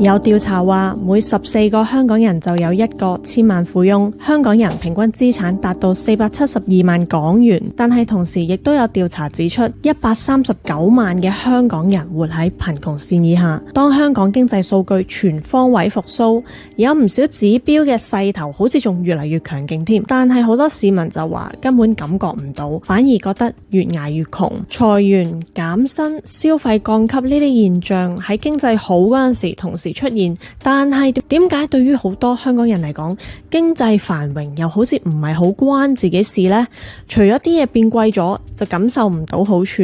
有調查話，每14個香港人就有一個千萬富翁，香港人平均資產達到472萬港元。但係同時亦都有調查指出，139萬嘅香港人活喺貧窮線以下。當香港經濟數據全方位復甦，有唔少指標嘅勢頭好似仲越嚟越強勁添。但係好多市民就話根本感覺唔到，反而覺得越捱越窮。裁員、減薪、消費降級呢啲現象喺經濟好嗰陣時同時出現，但係點解對於好多香港人嚟講，經濟繁榮又好似唔係好關自己事呢？除咗啲嘢變貴咗，就感受唔到好處。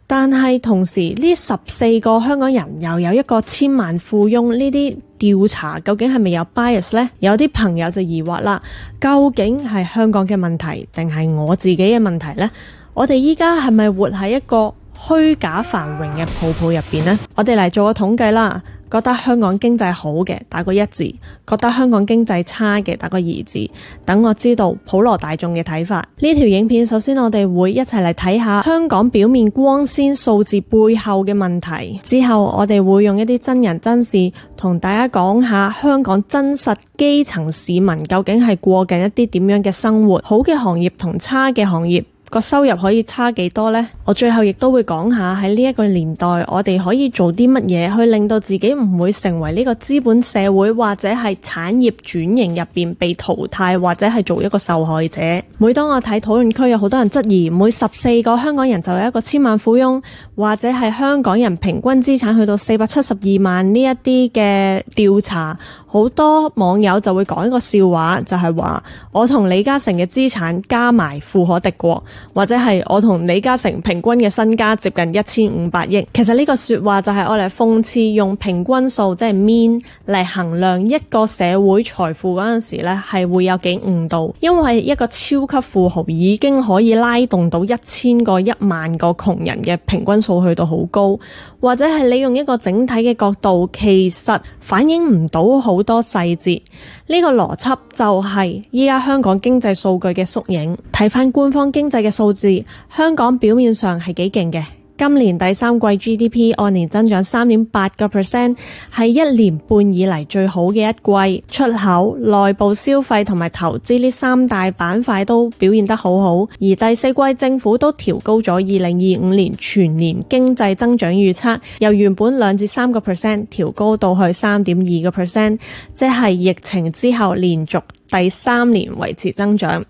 但係同時呢14個香港人又有一個千萬富翁，呢啲調查究竟係咪有 bias 呢？有啲朋友就疑惑啦，究竟係香港嘅問題定係我自己嘅問題呢？我哋依家係咪活喺一個虛假繁榮嘅泡泡入邊呢？我哋嚟做個統計啦。覺得香港經濟好嘅打個1字，覺得香港經濟差嘅打個2字，等我知道普羅大眾嘅睇法。呢條影片首先我哋會一齊嚟睇下香港表面光鮮數字背後嘅問題，之後我哋會用一啲真人真事同大家講下香港真實基層市民究竟係過緊一啲點樣嘅生活，好嘅行業同差嘅行業個收入可以差幾多呢？我最後亦都會講下喺呢一個年代，我哋可以做啲乜嘢去令到自己唔會成為呢個資本社會或者係產業轉型入邊被淘汰，或者係做一個受害者。每當我睇討論區有好多人質疑每14個香港人就有一個千萬富翁，或者係香港人平均資產去到472萬呢一啲嘅調查，好多網友就會講一個笑話，就係話我同李嘉誠嘅資產加埋富可敵國，或者係我同李嘉誠平均嘅身家接近1500億。其實呢個說話就係我嚟諷刺用平均數即係 mean 嚟衡量一個社會財富嗰陣時呢，係會有幾誤導。因為一個超級富豪已經可以拉動到1000個、1萬個窮人嘅平均數去到好高，或者係你用一個整體嘅角度，其實反映唔到好多細節。呢個邏輯就係依家香港經濟數據嘅縮影。睇翻官方經濟嘅數字，香港表面上係幾勁嘅。今年第三季 GDP 按年增長 3.8%， 係1年半以嚟最好嘅一季。出口、內部消費同埋投資呢3大板塊都表現得好好。而第四季政府都調高咗2025年全年經濟增長預測，由原本2至3%調高到去3.2%， 即係疫情之後連續第3年維持增長。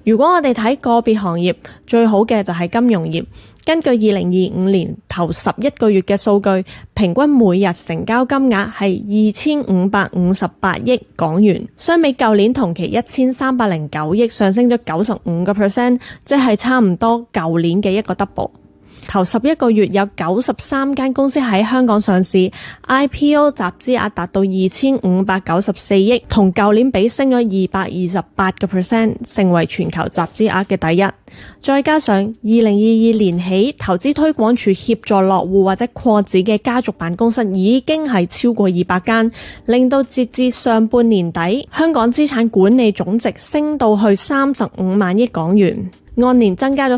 如果我哋睇個別行業，最好嘅就係金融業。根據2025年頭11個月嘅數據，平均每日成交金額係2558億港元，相比舊年同期1309億，上升咗95%，即係差唔多舊年嘅一個 double。頭11個月有93間公司喺香港上市 ，IPO 集資額達到2594億，同舊年比升咗228%，成為全球集資額嘅第一。再加上2022年起，投資推廣署協助落戶或者擴展嘅家族辦公室已經係超過200間，令到截至上半年底，香港資產管理總值升到去35萬億港元。按年增加咗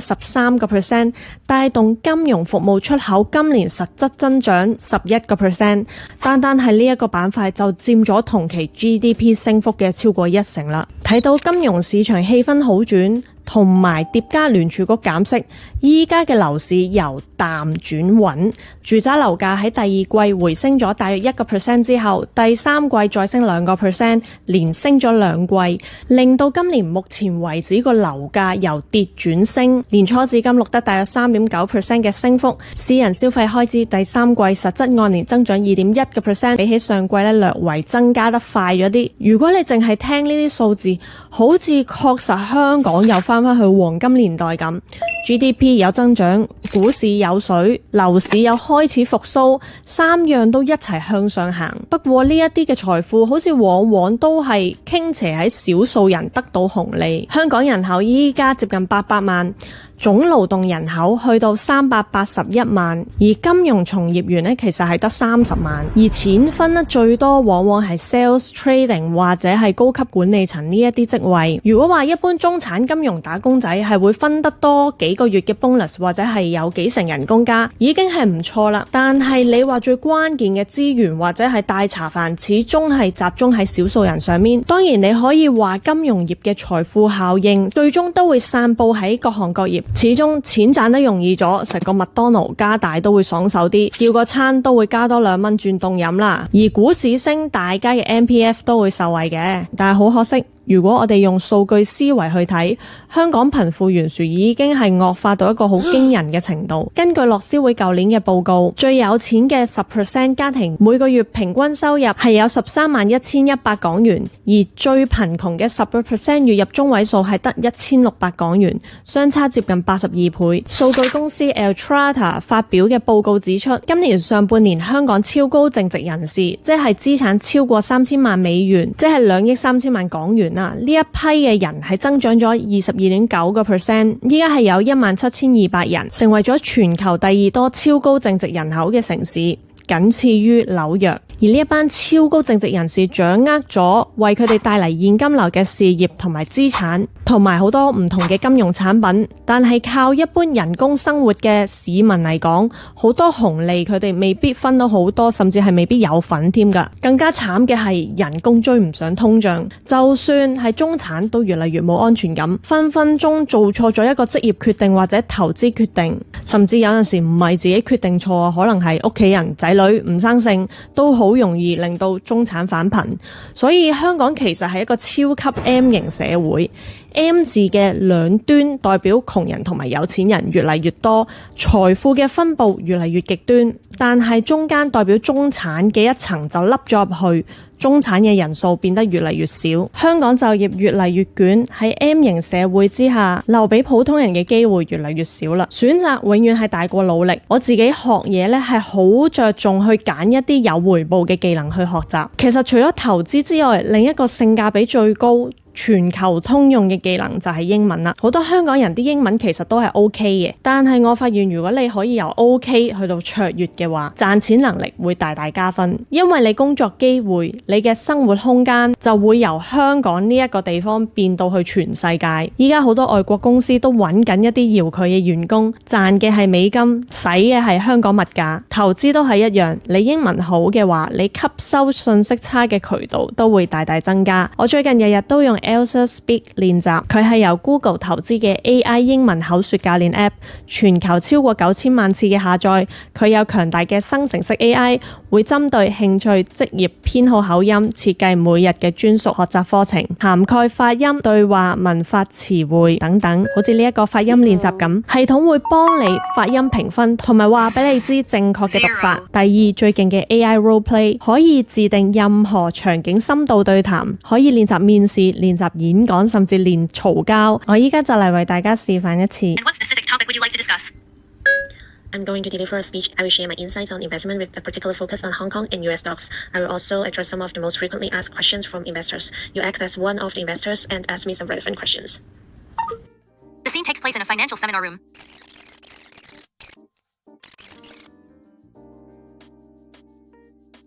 13%，帶動金融服務出口今年實質增長11%，單單係呢一個板塊就佔咗同期 GDP 升幅嘅超過1成啦。睇到金融市場氣氛好轉，同埋疊加聯儲局減息，依家嘅樓市由淡轉穩，住宅樓價喺第二季回升咗大約1% 之後，第三季再升2%，連升咗2季，令到今年目前為止個樓價由跌轉升，年初至今錄得大約3.9% 嘅升幅。私人消費開支第三季實質按年增長2.1%，比起上季略為增加得快咗啲。如果你淨係聽呢啲數字，好似確實香港又翻去黃金年代咁 ，GDP 有增長，股市有水，樓市又開始復甦，3樣都一齊向上行。不過呢一啲嘅財富好似往往都係傾斜喺少數人得到紅利。香港人口依家接近800萬，總勞動人口去到381萬，而金融從業員呢，其實係得30萬，而錢分得最多往往係 sales trading 或者係高級管理層呢一啲職位。如果話一般中產金融打工仔係會分得多幾個月嘅 bonus 或者係有有幾成人工加，已經係唔錯啦。但係你話最關鍵嘅資源或者係大茶飯，始終係集中喺少數人上面。當然你可以話金融業嘅財富效應最終都會散佈喺各行各業，始終錢賺得容易咗，食個麥當勞加大都會爽手啲，叫個餐都會加多2蚊轉凍飲啦。而股市升，大家嘅 MPF 都會受惠嘅，但係好可惜。如果我哋用數據思維去睇，香港貧富懸殊已經係惡化到一個好驚人嘅程度。根據樂施會舊年嘅報告，最有錢嘅10% 家庭每個月平均收入係有131100港元，而最貧窮嘅10% 月入中位數係得1600港元，相差接近82倍。數據公司 Altrata 發表嘅報告指出，今年上半年香港超高淨值人士，即係資產超過3000萬美元，即係2億3000萬港元。呢一批嘅人係增長咗22.9%，依家係有17200人，成為咗全球第2多超高淨值人口嘅城市，僅次於紐約。而呢一班超高淨值人士掌握咗為佢哋帶嚟現金流嘅事業同埋資產，同埋好多唔同嘅金融產品。但係靠一般人工生活嘅市民嚟講，好多紅利佢哋未必分到好多，甚至係未必有份添㗎。更加慘嘅係人工追唔上通脹，就算係中產都越嚟越冇安全感，分分鐘做錯咗一個職業決定或者投資決定，甚至有陣時唔係自己決定錯，可能係屋企人仔女唔生性都好容易令到中產返貧。所以香港其實係一個超級 M 型社會。M 字嘅兩端代表窮人同埋有錢人越嚟越多，財富嘅分佈越嚟越極端，但係中間代表中產嘅一層就凹咗入去，中產嘅人數變得越嚟越少。香港就業越嚟越捲，喺 M 型社會之下，留俾普通人嘅機會越嚟越少啦。選擇永遠係大過努力。我自己學嘢呢係好着重去揀一啲有回報嘅技能去學習。其實除咗投資之外，另一個性價比最高，全球通用嘅技能就係英文啦。好多香港人啲英文其實都係 OK 嘅，但係我發現如果你可以由 OK 去到卓越嘅話，賺錢能力會大大加分，因為你工作機會、你嘅生活空間就會由香港呢一個地方變到去全世界。依家好多外國公司都揾緊一啲遙距嘅員工，賺嘅係美金，使嘅係香港物價。投資都係一樣，你英文好嘅話，你吸收信息差嘅渠道都會大大增加。我最近日日都用Elsa Speak 練習，佢係由 Google 投資嘅 AI 英文口說教練 App， 全球超過9000萬次嘅下載。佢有強大嘅生成式 AI， 會針對興趣、職業、偏好、口音設計每日嘅專屬學習課程，涵蓋發音、對話、文法、詞彙等等。好似呢一個發音練習咁，系統會幫你發音評分，同埋話俾你知正確嘅讀法。第二，最勁嘅 AI Role Play， 可以自定任何場景深度對談，可以練習面試、練習演講，甚至練嘈交。我依家就嚟為大家示範一次。And what specific topic would you like to discuss? I'm going to deliver a speech. I will share my insights on investment with a particular focus on Hong Kong and US stocks. I will also address some of the most frequently asked questions from investors. You act as one of the investors and ask me some relevant questions. The scene takes place in a financial seminar room.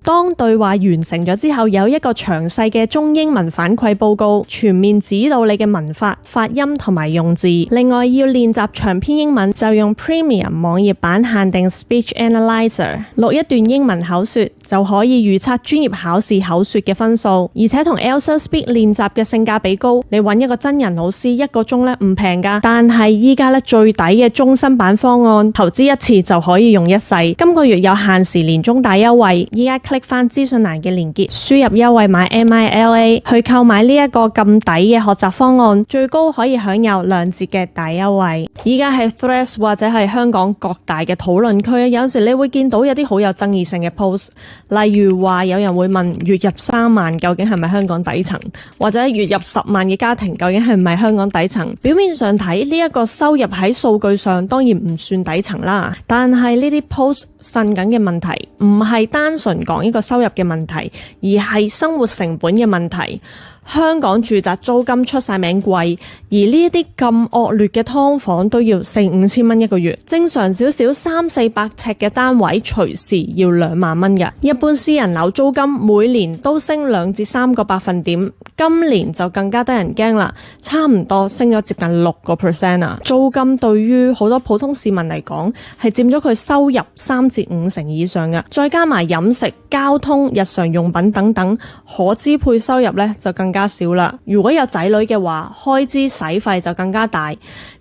當對話完成咗之後，有一個詳細嘅中英文反饋報告，全面指導你嘅文法、發音同埋用字。另外要練習長篇英文，就用 Premium 網頁版限定 Speech Analyzer， 錄一段英文口說就可以預測專業考試口說嘅分數，而且同 Elsa Speak 練習嘅性價比高。你揾一個真人老師，一個鐘呢唔平㗎，但係依家呢最抵嘅終身版方案，投資一次就可以用一世。今個月有限時年終大優惠，依家 click 翻資訊欄嘅連結，輸入優惠碼 MILA 去購買呢一個咁抵嘅學習方案，最高可以享有2折嘅大優惠。依家係 Threads 或者係香港各大嘅討論區，有時你會見到有啲好有爭議性嘅 post， 例如話有人會問月入3萬究竟係咪香港底層，或者月入10萬嘅家庭究竟係唔係香港底層。表面上睇呢一個收入喺數據上當然唔算底層啦，但係呢啲 post 呻緊嘅問題唔係單純講一個收入嘅問題，而係生活成本嘅問題。香港住宅租金出晒名貴，而呢一啲咁惡劣嘅劏房都要4-5千蚊一個月，正常少少300-400尺嘅單位隨時要2萬蚊嘅。一般私人樓租金每年都升2至3個百分點，今年就更加得人驚啦，差唔多升咗接近6%啊！租金對於好多普通市民嚟講係佔咗佢收入3至5成以上嘅，再加埋飲食、交通、日常用品等等，可支配收入呢就更加少啦。如果有仔女嘅話，開支使費就更加大。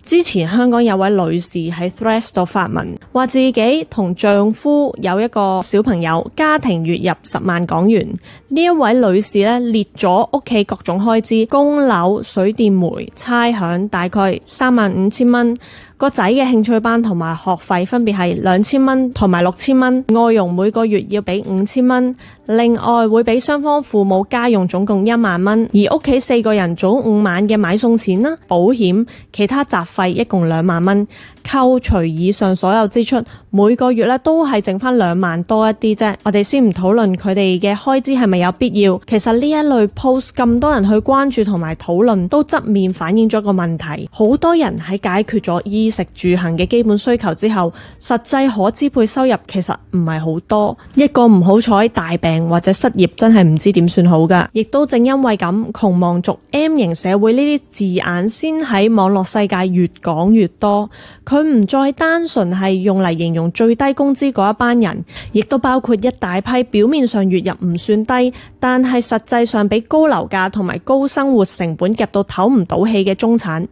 之前香港有位女士喺 Threads 度發文，話自己同丈夫有一個小朋友，家庭月入10萬港元。呢一位女士呢列咗屋企各種開支，供樓、水電煤、差餉大概35,000蚊。個仔嘅興趣班同埋學費分別係2000蚊同埋6000蚊，外傭每個月要俾5000蚊，另外會俾雙方父母家用總共1萬蚊，而屋企4個人早5晚嘅買餸錢啦、保險、其他雜費一共2萬蚊，扣除以上所有支出，每個月咧都係剩翻2萬多一啲啫。我哋先唔討論佢哋嘅開支係咪有必要，其實呢一類 post 咁多人去關注同埋討論，都側面反映咗個問題。好多人喺解決咗衣食住行嘅基本需求之後，實際可支配收入其實唔係好多。一個唔好彩大病或者失業，真係唔知點算好噶。亦都正因為咁，窮忙族、M 型社會呢啲字眼先喺網絡世界越講越多。佢唔再單純係用嚟形容最低工資嗰一班人，亦都包括一大批表面上月入唔算低，但係實際上俾高樓價同埋高生活成本夾到唞唔到氣嘅中產。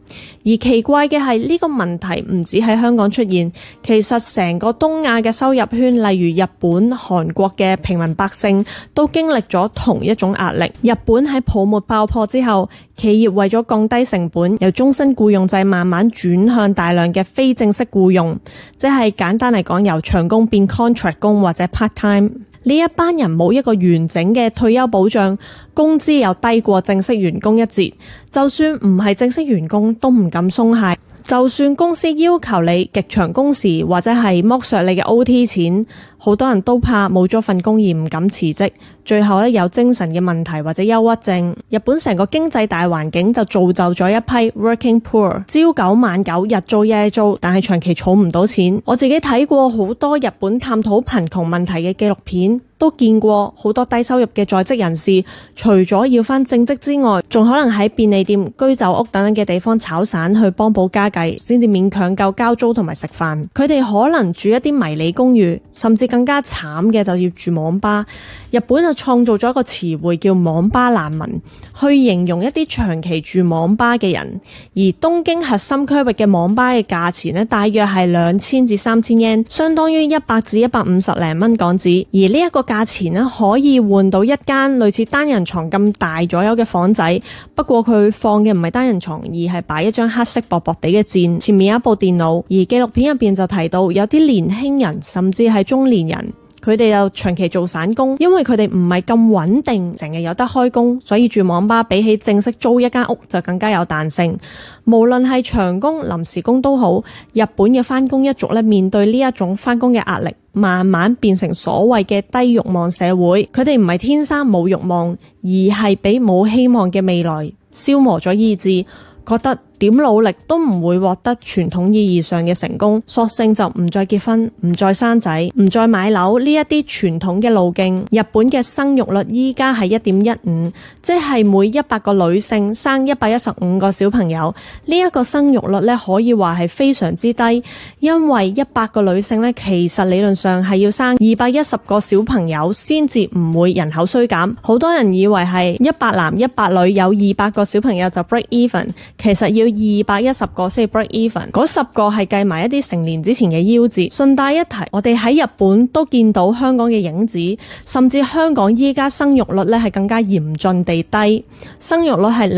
而奇怪嘅係呢個問題唔止喺香港出現，其實成個東亞嘅收入圈，例如日本、韓國嘅平民百姓都經歷咗同一種壓力。日本喺泡沫爆破之後，企業為咗降低成本，由終身僱用制慢慢轉向大量嘅非正式僱用，即係簡單嚟講，由長工變 contract 工或者 part time。呢一班人冇一個完整嘅退休保障，工資又低過正式員工一截，就算唔係正式員工都唔敢鬆懈。就算公司要求你極長工時或者係剝削你嘅 OT 錢，好多人都怕冇咗份工而唔敢辭職，最後有精神嘅問題或者憂鬱症。日本成個經濟大環境就造就咗一批 working poor， 朝九晚九，日做夜做，但係長期儲唔到錢。我自己睇過好多日本探討貧窮問題嘅紀錄片，都見過好多低收入嘅在職人士，除咗要返正職之外，仲可能喺便利店、居酒屋等等嘅地方炒散去幫補家計，先至勉強夠交租同埋食飯。佢哋可能住一啲迷你公寓，甚至更加慘嘅就要住網吧。日本就創造咗一個詞彙叫網吧難民，去形容一啲長期住網吧嘅人。而東京核心區域嘅網吧嘅價錢呢，大約係2000至3000 yen， 相當於100至150零蚊港紙。而呢一個價錢呢，可以換到一間類似單人床咁大左右嘅房仔，不過佢放嘅唔係單人床，而係擺一張黑色薄薄地嘅墊，前面有一部電腦。而紀錄片入邊就提到有啲年輕人甚至係中年人，佢哋又長期做散工，因為佢哋唔係咁穩定，成日有得開工，所以住網吧比起正式租一間屋就更加有彈性。無論係長工、臨時工都好，日本嘅返工一族面對呢一種返工嘅壓力，慢慢變成所謂嘅低慾望社會。佢哋唔係天生冇慾望，而係俾冇希望嘅未來消磨咗意志，覺得點努力都唔會獲得傳統意義上嘅成功，索性就唔再結婚、唔再生仔、唔再買樓呢一啲傳統嘅路徑。日本嘅生育率依家係 1.15， 即係每100個女性生115個小朋友。呢一個生育率可以話係非常之低，因為100個女性其實理論上係要生210個小朋友先至唔會人口衰減。好多人以為係100男100女有200個小朋友就 break even， 其實要210個先 break even， 嗰10個係計埋一啲成年之前嘅夭折。順帶一提，我哋喺日本都見到香港嘅影子，甚至香港依家生育率係更加嚴峻地低，生育率係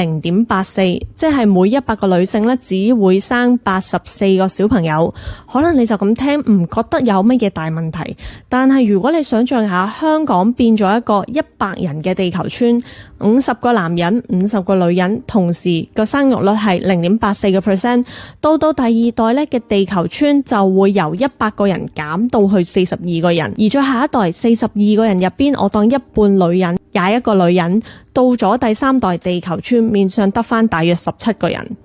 0.84， 即係每100個女性只會生84個小朋友。可能你就咁聽唔覺得有乜嘢大問題，但係如果你想象下香港變咗一個100人嘅地球村，50個男人50個女人，同時個生育率係0.84%， 到第二代嘅地球村就會由100個人減到去42個人，而再下一代42個人入邊，我當一半女人21個女人，到咗第3代地球村，面上得返大約17個人。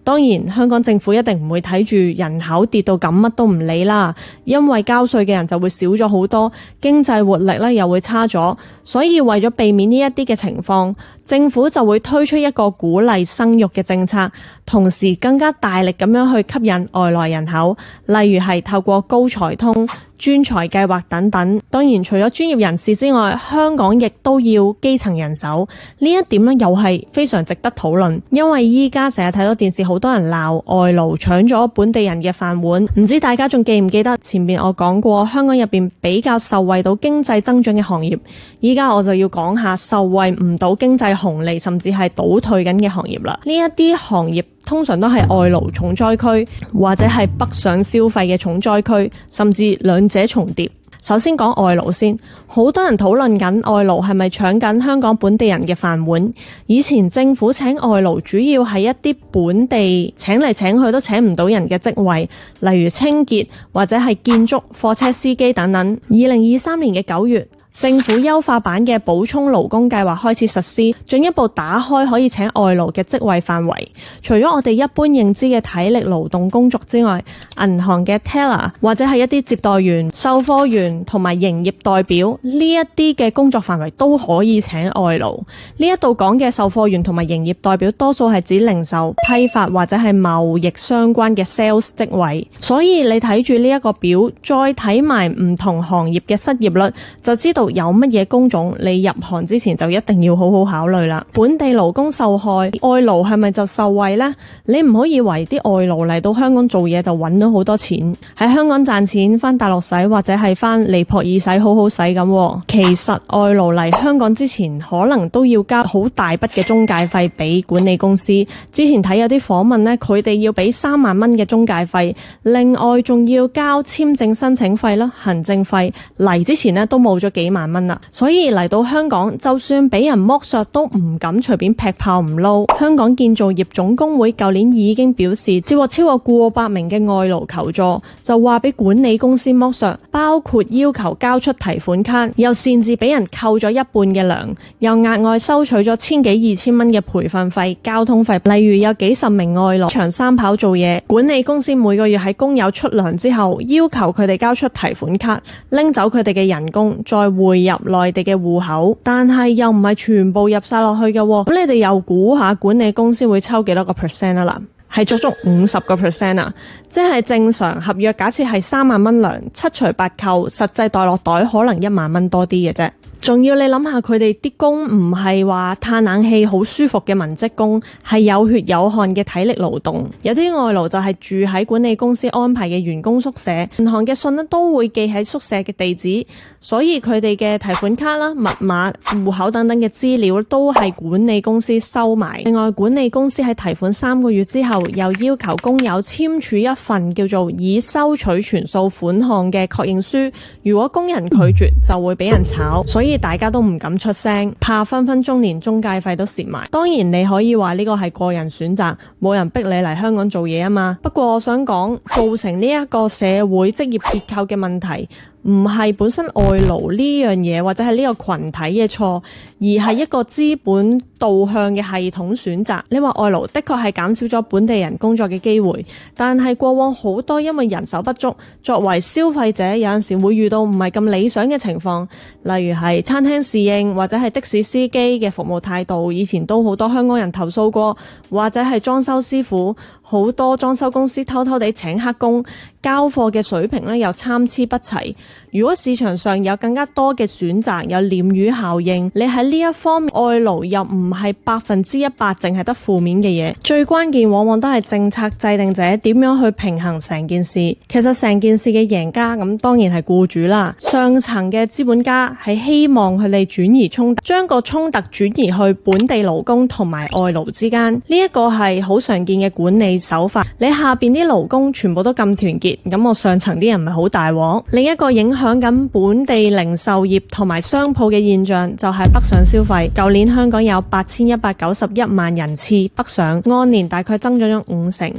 當然，香港政府一定唔會睇住人口跌到咁乜都唔理啦，因為交稅嘅人就會少咗好多，經濟活力咧又會差咗，所以為咗避免呢一啲嘅情況，政府就會推出一個鼓勵生育嘅政策，同時更加大力咁樣去吸引外來人口，例如係透過高才通、專才計劃等等。當然，除咗專業人士之外，香港亦都要基層人手，呢一點咧又係非常值得討論，因為依家成日睇到電視好多人鬧外勞搶咗本地人嘅飯碗，唔知大家仲記唔記得前面我講過香港入邊比較受惠到經濟增長嘅行業，依家我就要講下受惠唔到經濟紅利甚至係倒退緊嘅行業啦。呢一啲行業通常都係外勞重災區，或者係北上消費嘅重災區，甚至兩者重疊。首先講外勞先，好多人討論緊外勞係咪搶緊香港本地人嘅飯碗。以前政府請外勞主要係一啲本地請嚟請去都請唔到人嘅職位，例如清潔或者係建築、貨車司機等等。2023年嘅9月，政府優化版嘅補充勞工計劃開始實施，進一步打開可以請外勞嘅職位範圍。除咗我哋一般認知嘅體力勞動工作之外，銀行嘅 teller 或者係一啲接待員、售貨員同埋營業代表呢一啲嘅工作範圍都可以請外勞。呢一度講嘅售貨員同埋營業代表多數係指零售、批發或者係貿易相關嘅 sales 職位。所以你睇住呢一個表，再睇埋唔同行業嘅失業率，就知道有乜嘢工種你入行之前就一定要好好考慮啦。本地勞工受害，外勞係咪就受惠呢？你唔可以以為啲外勞嚟到香港做嘢就揾到好多錢，喺香港賺錢返大陸使或者係返尼泊爾使好好使咁。其實外勞嚟香港之前可能都要交好大筆嘅中介費俾管理公司。之前睇有啲訪問呢，佢哋要俾3萬蚊嘅中介費，另外仲要交簽證申請費啦、行政費。嚟之前呢都冇咗幾萬蚊啦，所以嚟到香港就算俾人剝削都唔敢隨便劈炮唔撈。香港建造業總工會舊年已經表示接獲超過過百名嘅外勞求助，就話俾管理公司剝削，包括要求交出提款卡，又擅自俾人扣咗一半嘅糧，又額外收取咗千幾2000蚊嘅培訓費、交通費。例如有幾十名外勞長三跑做嘢，管理公司每個月喺工友出糧之後，要求佢哋交出提款卡，拎走佢哋嘅人工，再匯入內地嘅戶口，但係又唔係全部入晒落去嘅。咁你哋又估下管理公司會抽幾多個 percent 啦？係足足50% 啊！即係正常合約假設係3萬蚊糧，7除8扣，實際袋落袋可能1萬蚊多啲嘅啫。仲要你諗下，佢哋啲工唔係話嘆冷氣好舒服嘅文職工，係有血有汗嘅體力勞動。有啲外勞就係住喺管理公司安排嘅員工宿舍，銀行嘅信呢都會寄喺宿舍嘅地址，所以佢哋嘅提款卡啦、密碼、戶口等等嘅資料都係管理公司收埋。另外，管理公司喺提款3個月之後，又要求工友簽署一份叫做已收取全數款項嘅確認書，如果工人拒絕就會俾人炒，所以大家都唔敢出聲，怕分分鐘連中介費都蝕埋。當然你可以話呢個係個人選擇，冇人逼你嚟香港做嘢啊嘛。不過我想講，造成呢一個社會職業結構嘅問題，唔係本身外勞呢樣嘢或者係呢個群體嘅錯，而係一個資本導向嘅系統選擇。你話外勞的確係減少咗本地人工作嘅機會，但係過往好多因為人手不足，作為消費者有陣時會遇到唔係咁理想嘅情況，例如係餐廳侍應或者係的士司機嘅服務態度，以前都好多香港人投訴過，或者係裝修師傅，好多裝修公司偷偷地請黑工，交貨嘅水平又參差不齊。如果市場上有更加多嘅選擇，有鯰魚效應，你喺呢一方面外勞又唔係100%淨係得負面嘅嘢。最關鍵往往都係政策制定者點樣去平衡成件事。其實成件事嘅贏家咁當然係僱主啦，上層嘅資本家係希望佢哋轉移衝突，將個衝突轉移去本地勞工同埋外勞之間。呢一個係好常見嘅管理手法。你下邊啲勞工全部都咁團結，咁我上層啲人咪好大鑊。另一個影響緊本地零售業同埋商鋪嘅現象就係北上消費。舊年香港有8191萬人次北上，按年大概增長咗50%。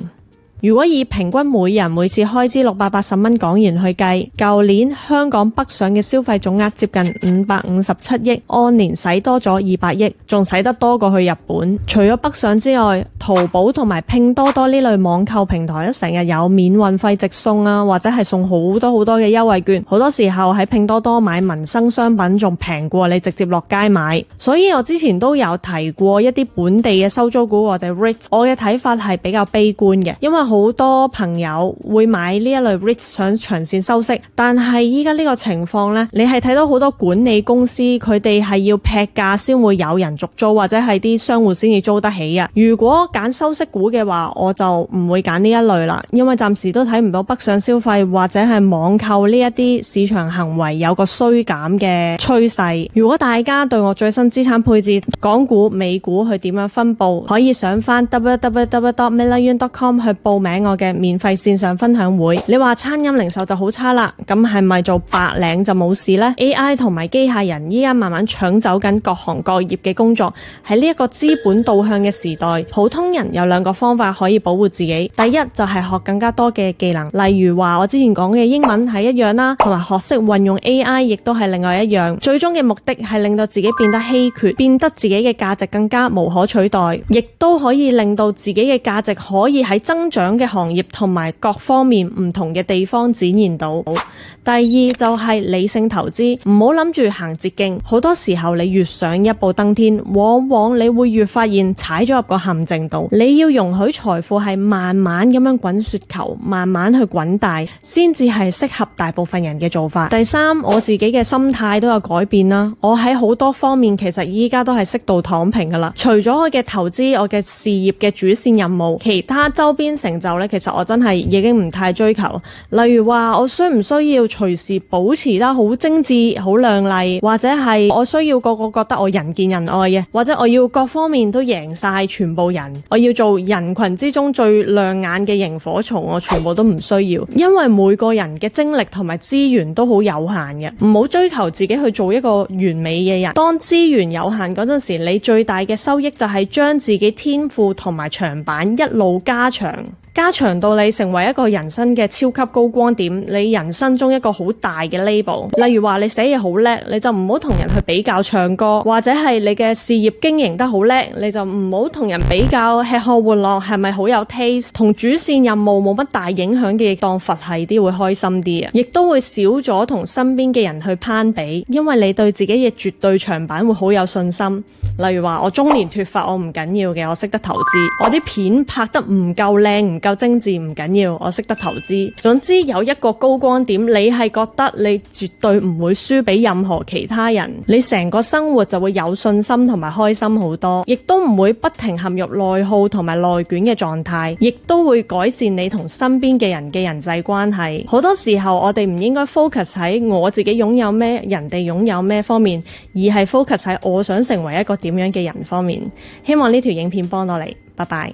如果以平均每人每次開支680蚊港元去計，舊年香港北上嘅消費總額接近557億，按年使多咗200億，仲使得多過去日本。除咗北上之外，淘寶同埋拼多多呢類網購平台咧，成日有免運費直送啊，或者係送好多嘅優惠券。好多時候喺拼多多買民生商品仲平過你直接落街買。所以我之前都有提過一啲本地嘅收租股或者 REITs， 我嘅睇法係比較悲觀嘅，因為好多朋友會買呢一類 REITs 想長線收息，但係依家呢個情況呢，你係睇到好多管理公司佢哋係要劈價先會有人續租，或者係啲商戶先至租得起啊。如果揀收息股嘅話，我就唔會揀呢一類啦，因為暫時都睇唔到北上消費或者係網購呢一啲市場行為有個衰減嘅趨勢。如果大家對我最新資產配置港股、美股去點樣分佈，可以上翻 www.millayuan.com 去報名我嘅免費線上分享會。你話餐飲零售就好差啦，咁係咪做白領就冇事呢？ AI 同埋機械人依家慢慢搶走緊各行各業嘅工作。喺呢一個資本導向嘅時代，普通人有2個方法可以保護自己。第一就係學更加多嘅技能，例如話我之前講嘅英文係一樣啦，同埋學識運用 AI 亦都係另外一樣。最終嘅目的係令到自己變得稀缺，變得自己嘅價值更加無可取代，亦都可以令到自己嘅價值可以喺增長嘅行業同埋各方面唔同嘅地方展現到。第二就係理性投資，唔好諗住行捷徑，好多時候你越想一步登天，往往你會越發現踩咗入個陷阱度。你要容許財富係慢慢咁樣滾雪球，慢慢去滾大，先至係適合大部分人嘅做法。第三，我自己嘅心態都有改變啦，我喺好多方面其實依家都係適度躺平噶啦。除咗我嘅投資、我嘅事業嘅主線任務，其他周邊成就呢，其實我真係已經唔太追求。例如話我需唔需要隨時保持得好精緻、好靚麗，或者係我需要個個覺得我人見人愛嘅，或者我要各方面都贏晒全部人，我要做人群之中最亮眼嘅螢火蟲，我全部都唔需要。因為每個人嘅精力同埋資源都好有限嘅，唔好追求自己去做一個完美嘅人。當資源有限嗰陣時，你最大嘅收益就係將自己天賦同埋長板一路加長到你成為一個人生嘅超級高光點，你人生中一個好大嘅 label。例如話你寫嘢好叻，你就唔好同人去比較唱歌，或者係你嘅事業經營得好叻，你就唔好同人比較吃喝玩樂係咪好有 taste。同主線任務冇乜大影響嘅，當佛系啲會開心啲啊，亦都會少咗同身邊嘅人去攀比，因為你對自己嘅絕對長板會好有信心。例如話我中年脫髮我唔緊要嘅，我識得投資。我啲片拍得唔夠靚唔夠精緻唔緊要，我識得投資。總之有一個高光點，你係覺得你絕對唔會輸俾任何其他人，你成個生活就會有信心同埋開心好多，亦都唔會不停陷入內耗同埋內捲嘅狀態，亦都會改善你同身邊嘅人嘅人際關係。好多時候我哋唔應該 focus 喺我自己擁有咩，人哋擁有咩方面，而係 focus 喺我想成為一個點樣嘅人方面。希望呢條影片幫到你，拜拜。